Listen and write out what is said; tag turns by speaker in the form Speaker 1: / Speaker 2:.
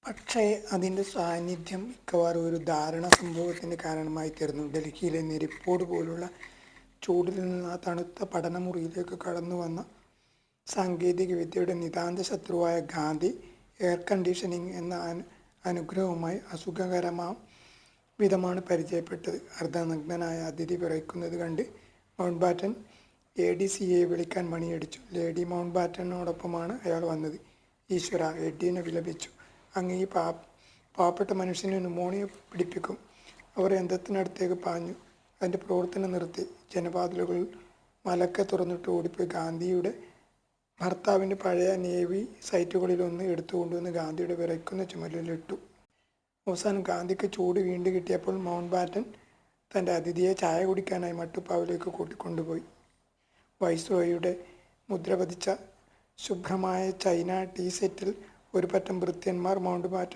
Speaker 1: പക്ഷേ അതിൻ്റെ സാന്നിധ്യം മിക്കവാറും ഒരു സംഭവത്തിന് കാരണമായി തീർന്നു. ഡൽഹിയിലെ നെരിപ്പോട് പോലുള്ള ചൂടിൽ നിന്ന് ആ തണുത്ത പഠനമുറിയിലേക്ക് കടന്നു വന്ന സാങ്കേതികവിദ്യയുടെ നിതാന്ത ശത്രുവായ ഗാന്ധി എയർ കണ്ടീഷനിങ് എന്ന അനുഗ്രഹവുമായി അസുഖകരമാം വിധമാണ് പരിചയപ്പെട്ടത്. അർദ്ധനഗ്നനായ അതിഥി വിറയ്ക്കുന്നത് കണ്ട് മൗണ്ട് ബാറ്റൻ ADCയെ വിളിക്കാൻ മണിയടിച്ചു. ലേഡി മൗണ്ട് ബാറ്റനോടൊപ്പമാണ് അയാൾ വന്നത്. ഈശ്വര, എഡ്ഡിനെ വിലപിച്ചു. അങ്ങ് ഈ പാവപ്പെട്ട മനുഷ്യന് ന്യൂമോണിയ പിടിപ്പിക്കും. അവർ യന്ത്രത്തിനടുത്തേക്ക് പാഞ്ഞു. അതിൻ്റെ പ്രവർത്തനം നിർത്തി. ജനവാതിലുകൾ മലക്കെ തുറന്നിട്ട് ഓടിപ്പോയി ഗാന്ധിയുടെ ഭർത്താവിൻ്റെ പഴയ നേവി സൈറ്റുകളിലൊന്ന് എടുത്തുകൊണ്ടുവന്ന് ഗാന്ധിയുടെ വിറയ്ക്കുന്ന ചുമലിലിട്ടു. അവസാനം ഗാന്ധിക്ക് ചൂട് വീണ്ടും കിട്ടിയപ്പോൾ മൗണ്ട് ബാറ്റൻ തൻ്റെ അതിഥിയെ ചായ കുടിക്കാനായി മട്ടുപ്പാവിലേക്ക് കൂട്ടിക്കൊണ്ടുപോയി. വൈസ്രോയിയുടെ മുദ്ര പതിച്ച ശുഭ്രമായ ചൈന ടീ സെറ്റിൽ ഒരു പറ്റം ഭൃത്യന്മാർ മൗണ്ട്